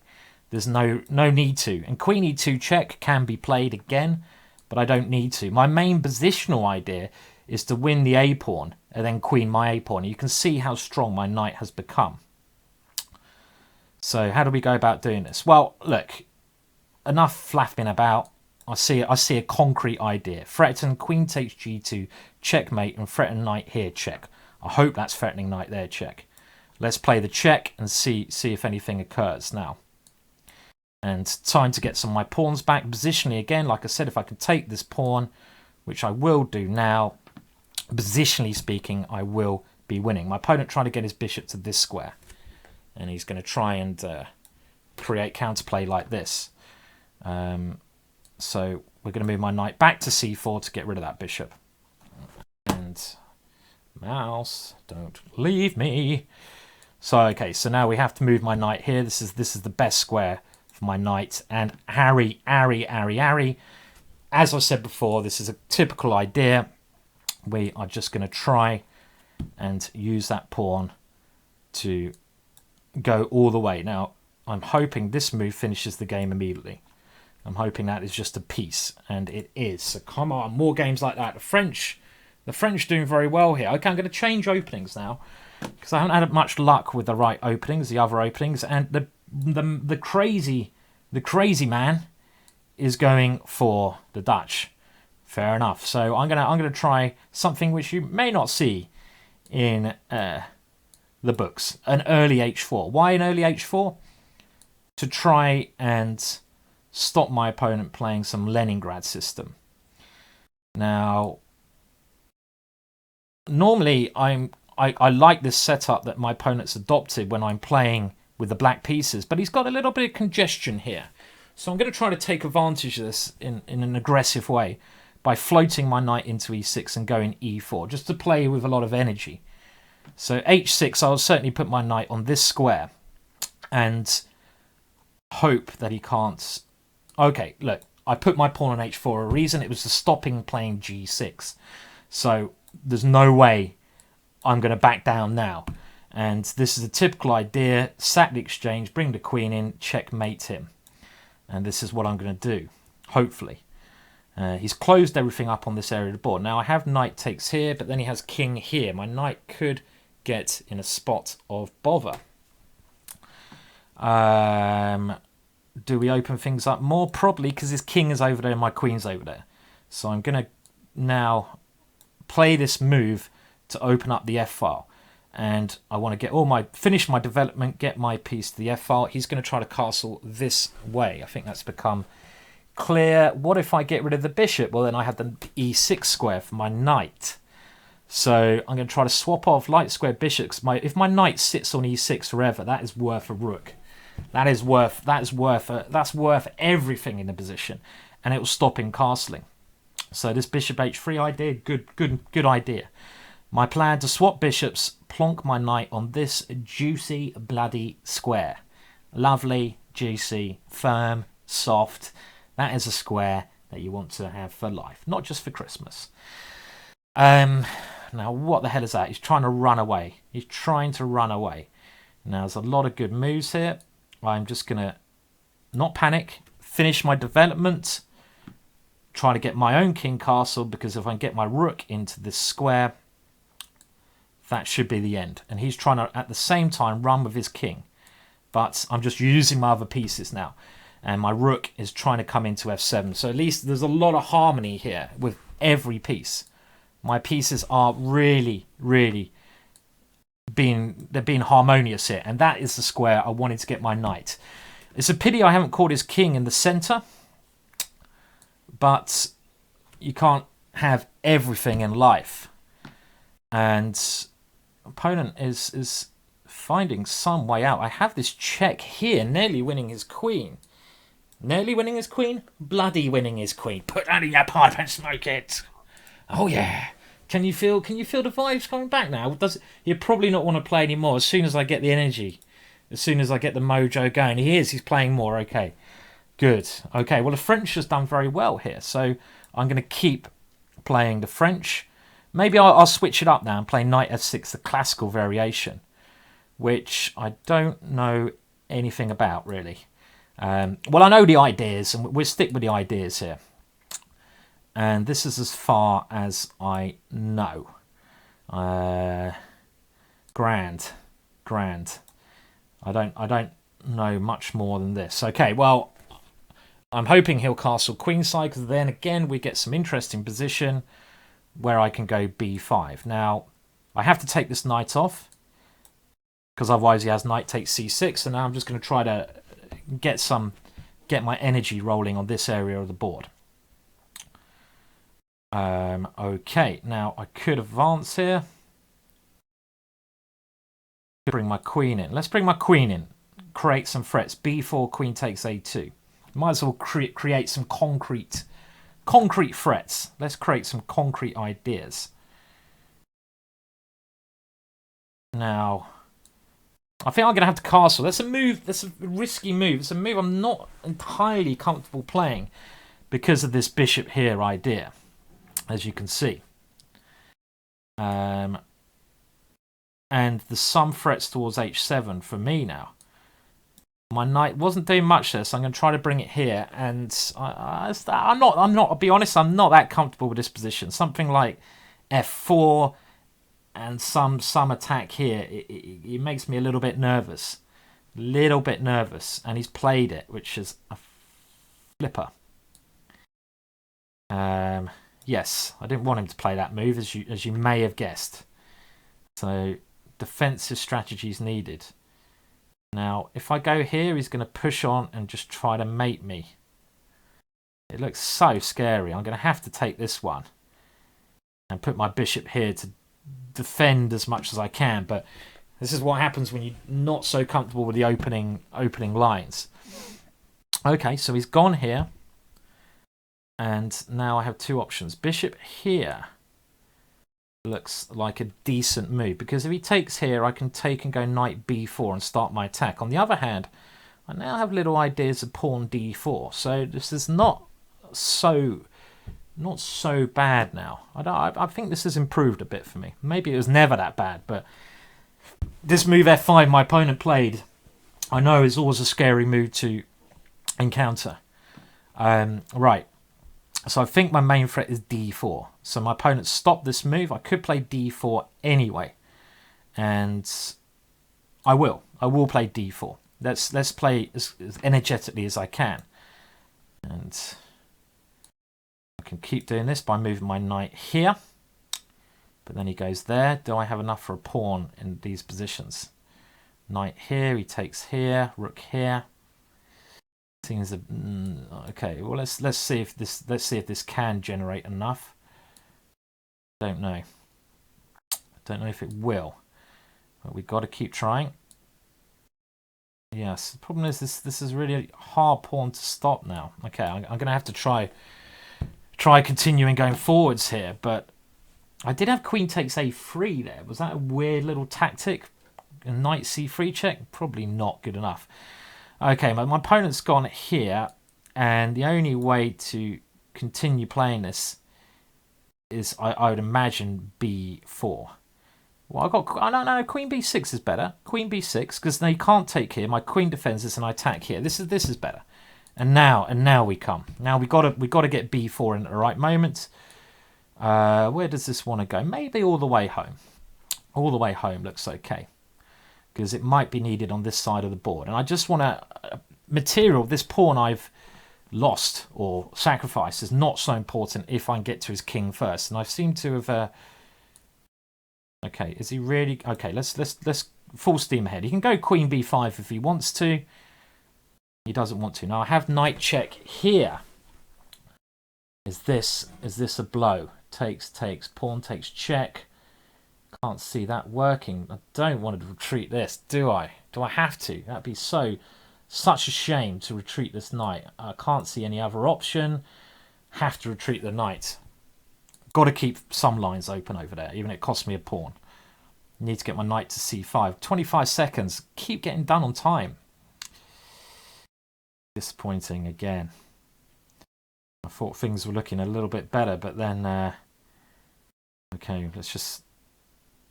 There's no need to. And queen e2 check can be played again, but I don't need to. My main positional idea is to win the a pawn and then queen my a pawn. You can see how strong my knight has become. So how do we go about doing this? Well, look, enough flapping about. I see a concrete idea. Threaten, queen takes g2, checkmate, and threaten knight here, check. I hope that's threatening knight there, check. Let's play the check and see if anything occurs now. And time to get some of my pawns back. Positionally again, like I said, if I can take this pawn, which I will do now, positionally speaking, I will be winning. My opponent trying to get his bishop to this square, and he's going to try and create counterplay like this. So we're going to move my knight back to c4 to get rid of that bishop. And mouse, don't leave me. So okay, so now we have to move my knight here. This is the best square for my knight. And Harry. As I said before, this is a typical idea. We are just going to try and use that pawn to go all the way. Now, I'm hoping this move finishes the game immediately. I'm hoping that is just a piece, and it is. So come on, more games like that. The French doing very well here. Okay, I'm going to change openings now because I haven't had much luck with the right openings, the other openings, and the crazy man is going for the Dutch. Fair enough. So I'm gonna try something which you may not see in the books. An early H4. Why an early H4? To try and stop my opponent playing some Leningrad system. Now, normally I like this setup that my opponent's adopted when I'm playing with the black pieces, but he's got a little bit of congestion here. So I'm going to try to take advantage of this in an aggressive way by floating my knight into e6 and going e4, just to play with a lot of energy. So h6, I'll certainly put my knight on this square and hope that he can't... Okay, look, I put my pawn on h4 for a reason. It was to stopping playing g6. So there's no way I'm going to back down now. And this is a typical idea. Sack the exchange, bring the queen in, checkmate him. And this is what I'm going to do, hopefully. He's closed everything up on this area of the board. Now I have knight takes here, but then he has king here. My knight could get in a spot of bother. Do we open things up more? Probably, because his king is over there and my queen's over there. So I'm going to now play this move to open up the f-file. And I want to get finish my development, get my piece to the f-file. He's going to try to castle this way. I think that's become clear. What if I get rid of the bishop? Well, then I have the e6 square for my knight. So I'm going to try to swap off light square bishops. If my knight sits on e6 forever, that is worth a rook. That's worth everything in the position, and it will stop him castling. So this bishop h3 idea, good idea. My plan to swap bishops, plonk my knight on this juicy bloody square. Lovely, juicy, firm, soft. That is a square that you want to have for life, not just for Christmas. Now what the hell is that? He's trying to run away. He's trying to run away. Now there's a lot of good moves here. I'm just going to not panic, finish my development, try to get my own king castle, because if I can get my rook into this square, that should be the end. And he's trying to, at the same time, run with his king. But I'm just using my other pieces now. And my rook is trying to come into f7. So at least there's a lot of harmony here with every piece. My pieces are really being harmonious here, and that is the square I wanted to get my knight. It's a pity I haven't caught his king in the center, but you can't have everything in life. And opponent is finding some way out. I have this check here, nearly winning his queen. Nearly winning his queen, bloody winning his queen. Put that in your pipe and smoke it. Oh yeah. Can you feel the vibes coming back now? He'll probably not want to play anymore as soon as I get the energy. As soon as I get the mojo going. He's playing more. Okay. Good. Okay, well the French has done very well here. So I'm going to keep playing the French. Maybe I'll switch it up now and play knight f6, the classical variation, which I don't know anything about really. Well, I know the ideas, and we'll stick with the ideas here. And this is as far as I know. Grand. I don't know much more than this. Okay, well, I'm hoping he'll castle queenside, because then again we get some interesting position where I can go b5. Now, I have to take this knight off, because otherwise he has knight takes c6, and now I'm just going to try to get my energy rolling on this area of the board. Okay, now I could advance here. Bring my queen in. Let's bring my queen in. Create some threats. b4, queen takes a2. Might as well create some concrete threats. Let's create some concrete ideas. Now, I think I'm going to have to castle. That's a move. That's a risky move. It's a move I'm not entirely comfortable playing because of this bishop here idea, as you can see. And there's some threats towards h7 for me now. My knight wasn't doing much there, so I'm going to try to bring it here. And I'm not. I'll be honest. I'm not that comfortable with this position. Something like f4 and some attack here. It makes me a little bit nervous. And he's played it, which is a flipper. Yes, I didn't want him to play that move, as you may have guessed. So defensive strategies needed. Now, if I go here, he's going to push on and just try to mate me. It looks so scary. I'm going to have to take this one and put my bishop here to defend as much as I can. But this is what happens when you're not so comfortable with the opening lines. Okay, so he's gone here. And now I have two options. Bishop here looks like a decent move, because if he takes here, I can take and go knight b4 and start my attack. On the other hand, I now have little ideas of pawn d4, so this is not so bad now. I think this has improved a bit for me. Maybe it was never that bad, but this move f5 my opponent played, I know is always a scary move to encounter. Right. So I think my main threat is d4. So my opponent stopped this move. I could play d4 anyway. And I will play d4. Let's play as energetically as I can. And I can keep doing this by moving my knight here. But then he goes there. Do I have enough for a pawn in these positions? Knight here, he takes here, rook here. Seems okay. Well, let's see if this can generate enough. Don't know. Don't know if it will. But we've got to keep trying. Yes. The problem is this is really a hard pawn to stop now. Okay, I'm going to have to try continuing going forwards here. But I did have queen takes a3 there. Was that a weird little tactic? A knight c3 check? Probably not good enough. Okay, my opponent's gone here, and the only way to continue playing this is, I would imagine, b4. Well, I don't know, queen b6 is better. Queen b6, because they can't take here. My queen defends this, and I attack here. This is better. And now we come. Now we got to get b4 in at the right moment. Where does this want to go? Maybe all the way home. All the way home looks okay, because it might be needed on this side of the board. And I just want to material. This pawn I've lost or sacrificed is not so important if I can get to his king first. And I seem to have. Okay, is he really? Okay, let's full steam ahead. He can go queen b5 if he wants to. He doesn't want to. Now I have knight check here. Is this a blow? Takes, pawn takes check. Can't see that working. I don't want to retreat this, do I? Do I have to? That'd be such a shame to retreat this knight. I can't see any other option. Have to retreat the knight. Got to keep some lines open over there, even if it costs me a pawn. Need to get my knight to c5. 25 seconds. Keep getting done on time. Disappointing again. I thought things were looking a little bit better, but then... okay, let's just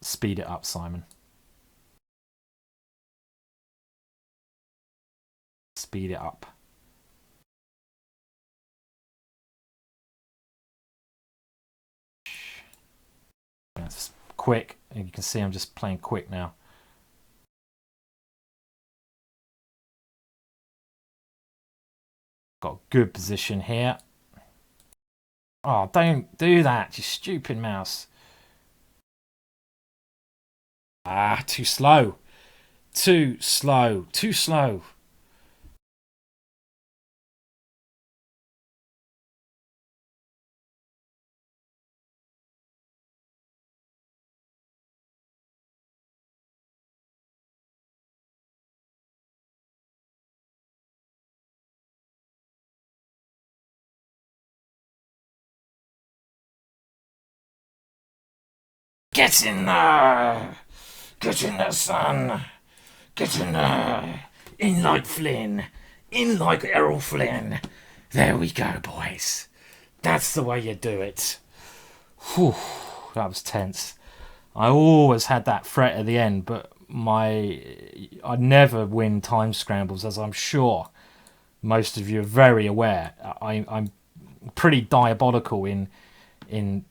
speed it up, Simon. Speed it up. That's quick. And you can see I'm just playing quick now. Got a good position here. Oh, don't do that, you stupid mouse. Ah, too slow. Too slow. Too slow. Get in there! Get in there, son! Get in there! In like Flynn! In like Errol Flynn! There we go, boys. That's the way you do it. Whew, that was tense. I always had that threat at the end, but I never win time scrambles, as I'm sure most of you are very aware. I'm pretty diabolical in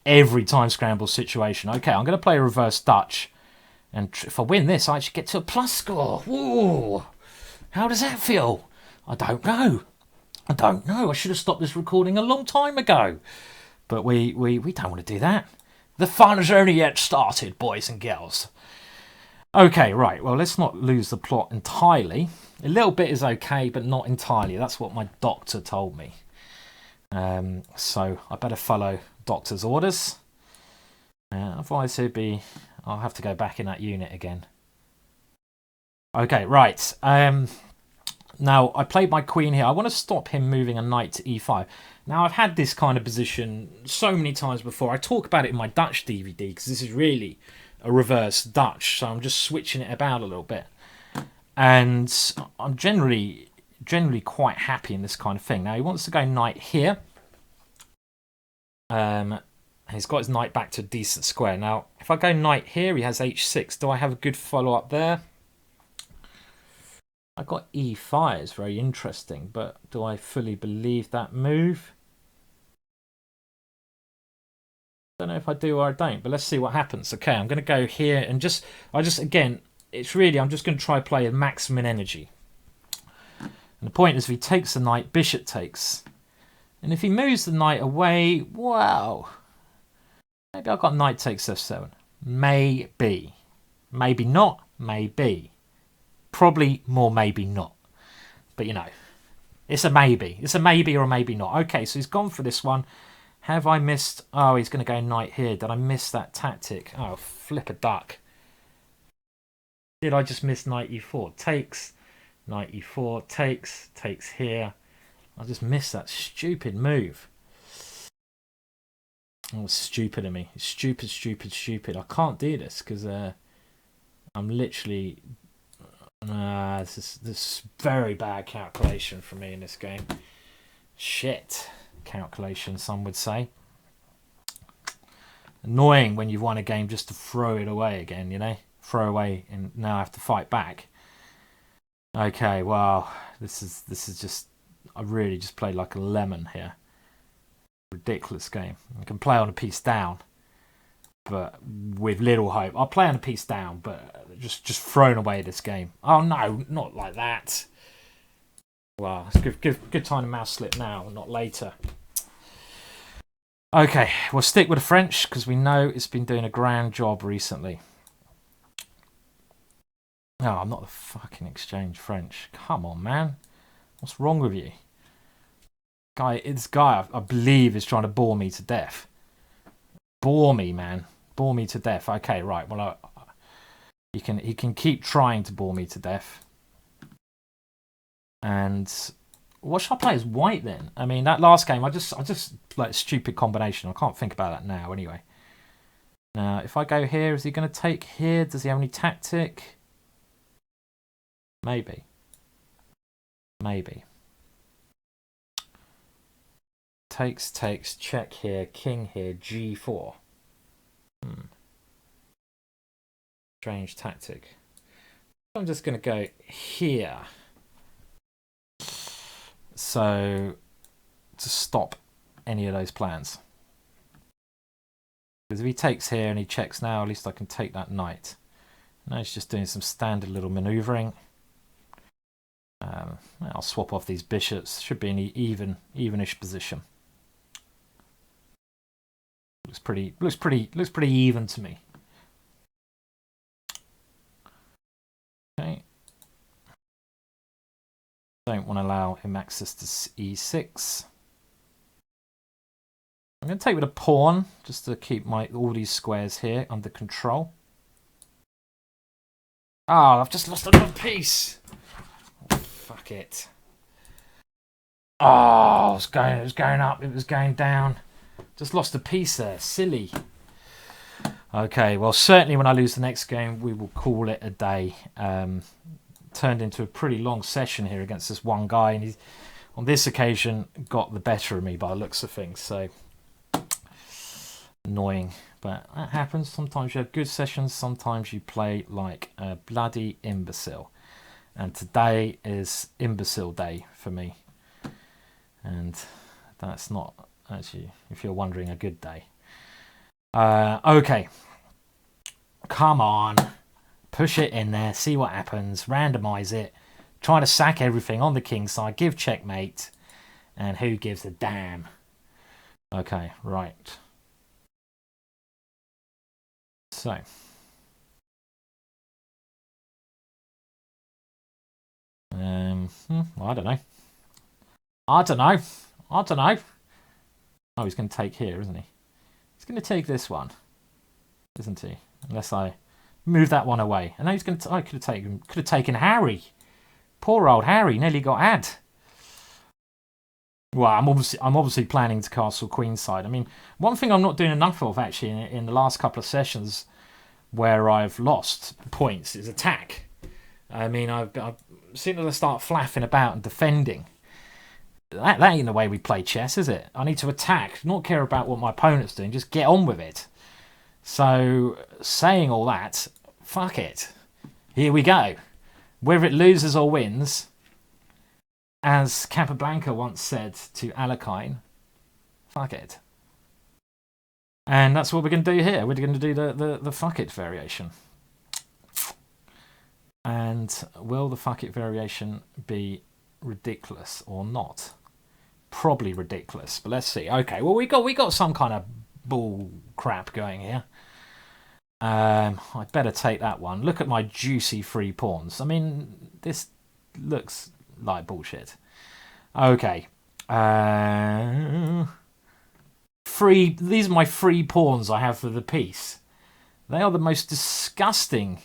every time scramble situation. Okay, I'm going to play a reverse Dutch, and if I win this, I actually get to a plus score. Whoa! How does that feel? I don't know. I should have stopped this recording a long time ago. But we don't want to do that. The fun has only yet started, boys and girls. Okay, right. Well, let's not lose the plot entirely. A little bit is okay, but not entirely. That's what my doctor told me. So I better follow doctor's orders. Otherwise, I'll have to go back in that unit again. Okay, right. Now, I played my queen here. I want to stop him moving a knight to e5. Now, I've had this kind of position so many times before. I talk about it in my Dutch DVD because this is really a reverse Dutch. So I'm just switching it about a little bit. And I'm generally quite happy in this kind of thing. Now, he wants to go knight here. He's got his knight back to a decent square. Now, if I go knight here, he has h6. Do I have a good follow-up there? I got e5, it's very interesting, but do I fully believe that move? Don't know if I do or I don't, but let's see what happens. Okay, I'm going to go here and again, I'm just going to try play a maximum energy. And the point is, if he takes the knight, bishop takes. And if he moves the knight away, wow. Maybe I've got knight takes f7. Maybe. Maybe not, maybe. Probably more maybe not. But, you know, it's a maybe. It's a maybe or a maybe not. Okay, so he's gone for this one. Have I missed... Oh, he's going to go knight here. Did I miss that tactic? Oh, flip a duck. Did I just miss knight e4? Takes. Knight e4. Takes. Takes here. I just missed that stupid move. Oh, it's stupid of me. It's stupid, stupid, stupid. I can't do this because I'm literally... this is very bad calculation for me in this game. Shit calculation, some would say. Annoying when you've won a game just to throw it away again, you know? Throw away and now I have to fight back. Okay, well, this is just... I really just played like a lemon here. Ridiculous game. I can play on a piece down, but with little hope. I'll play on a piece down, but just thrown away this game. Oh no, not like that. Well, it's good time to mouse slip now, not later. Okay, we'll stick with the French because we know it's been doing a grand job recently. No, I'm not the fucking exchange French. Come on, man. What's wrong with you? This guy, I believe, is trying to bore me to death. Bore me, man. Bore me to death. Okay, right. Well, he can keep trying to bore me to death. And what should I play as white then? I mean, that last game, I just like a stupid combination. I can't think about that now. Anyway. Now, if I go here, is he going to take here? Does he have any tactic? Maybe. Maybe. Takes, check here, king here, g4. Strange tactic. I'm just going to go here. So, to stop any of those plans. Because if he takes here and he checks now, at least I can take that knight. Now he's just doing some standard little manoeuvring. I'll swap off these bishops. Should be an evenish position. Looks pretty even to me. Okay. Don't want to allow him access to e6. I'm going to take with a pawn just to keep all these squares here under control. Oh, I've just lost another piece. Oh, fuck it. Oh, it was going up. It was going down. Just lost a piece there. Silly. Okay, well, certainly when I lose the next game, we will call it a day. Turned into a pretty long session here against this one guy, and he's, on this occasion, got the better of me by the looks of things. So, annoying. But that happens. Sometimes you have good sessions, sometimes you play like a bloody imbecile. And today is imbecile day for me. And that's not actually, if you're wondering, a good day. Okay. Come on. Push it in there, see what happens, randomise it, try to sack everything on the king side, give checkmate, and who gives a damn? Okay, right. So. I don't know. I don't know. I don't know. Oh, he's going to take here, isn't he? He's going to take this one, isn't he? Unless I move that one away. And now he's going to. I could have taken Harry. Poor old Harry nearly got had. Well, I'm obviously planning to castle queenside. I mean, one thing I'm not doing enough of actually in the last couple of sessions where I've lost points is attack. I mean, I've seen as I start flapping about and defending. That ain't the way we play chess, is it? I need to attack, not care about what my opponent's doing, just get on with it. So, saying all that, fuck it. Here we go. Whether it loses or wins, as Capablanca once said to Alakine, fuck it. And that's what we're going to do here. We're going to do the fuck it variation. And will the fuck it variation be ridiculous or not? Probably ridiculous, but let's see. Okay, well we got some kind of bull crap going here. I'd better take that one. Look at my juicy free pawns. I mean, this looks like bullshit. Okay. These are my free pawns I have for the piece. They are the most disgusting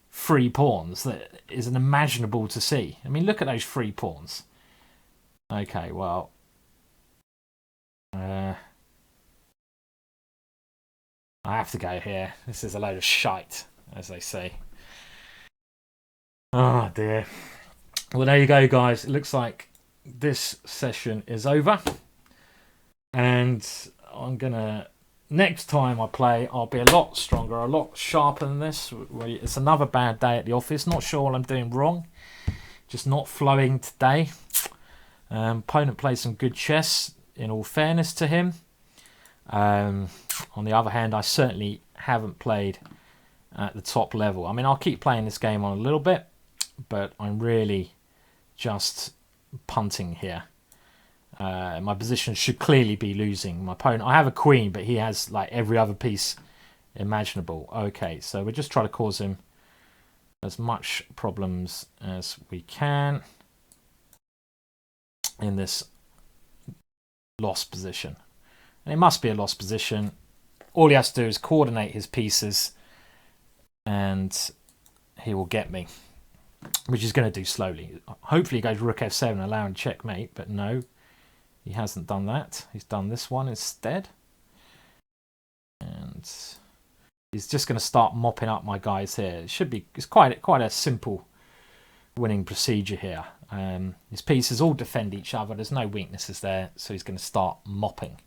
free pawns that is unimaginable to see. I mean, look at those free pawns. Okay, well. I have to go here. This is a load of shite, as they say. Oh, dear. Well, there you go, guys. It looks like this session is over. And I'm going to... Next time I play, I'll be a lot stronger, a lot sharper than this. It's another bad day at the office. Not sure what I'm doing wrong. Just not flowing today. Opponent plays some good chess, in all fairness to him. On the other hand, I certainly haven't played at the top level. I mean, I'll keep playing this game on a little bit, but I'm really just punting here. My position should clearly be losing. My opponent, I have a queen, but he has like every other piece imaginable. Okay, so we're just trying to cause him as much problems as we can in this lost position. And it must be a lost position. All he has to do is coordinate his pieces and he will get me, which he's going to do slowly. Hopefully he goes rook f7 allowing checkmate, but no, he hasn't done that. He's done this one instead. And he's just going to start mopping up my guys here. It's quite a simple winning procedure here. His pieces all defend each other. There's no weaknesses there, so he's going to start mopping.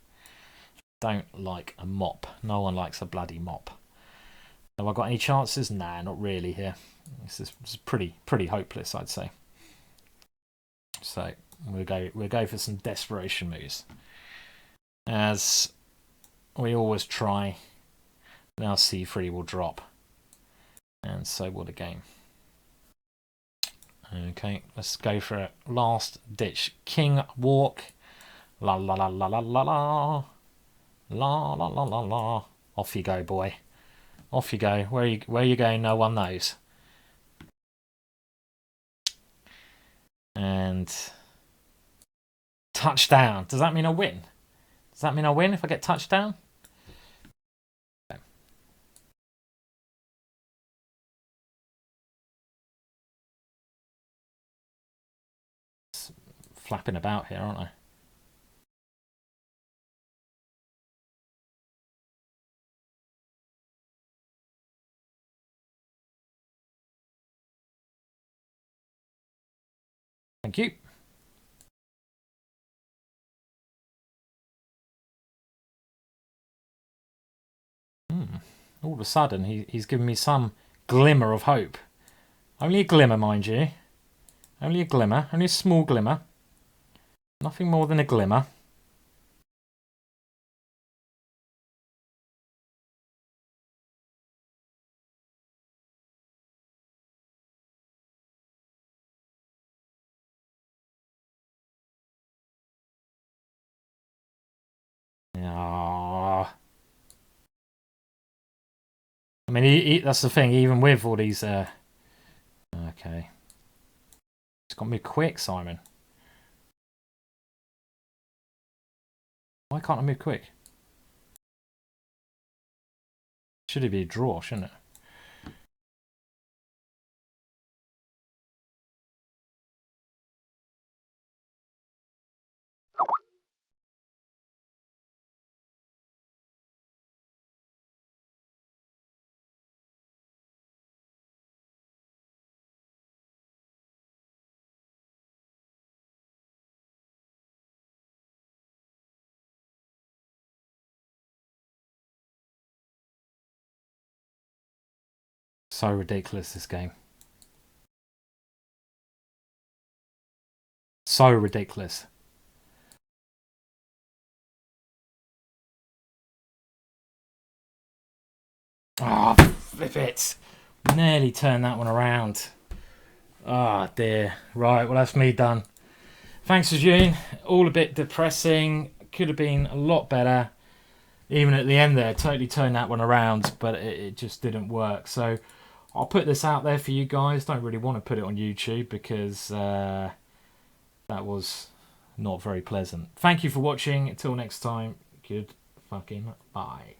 Don't like a mop. No one likes a bloody mop. Have I got any chances? Nah, not really here. This is pretty hopeless, I'd say. So we'll go for some desperation moves, as we always try. Now c3 will drop, and so will the game. Okay, let's go for a last ditch king walk. La la la la la la la. La la la la la. Off you go, boy. Off you go. Where you going? No one knows. And touchdown. Does that mean I win? Does that mean I win if I get touchdown? Okay. Flapping about here, aren't I? Thank you. All of a sudden, he's given me some glimmer of hope. Only a glimmer, mind you. Only a glimmer. Only a small glimmer. Nothing more than a glimmer. Ah. I mean, that's the thing. Even with all these, okay, it's got me quick, Simon. Why can't I move quick? Should it be a draw, shouldn't it? So ridiculous, this game. So ridiculous. Oh, flip it. Nearly turned that one around. Oh, dear. Right, well, that's me done. Thanks for viewing. All a bit depressing. Could have been a lot better. Even at the end there, totally turned that one around, but it just didn't work. So I'll put this out there for you guys. Don't really want to put it on YouTube because that was not very pleasant. Thank you for watching. Until next time, good fucking bye.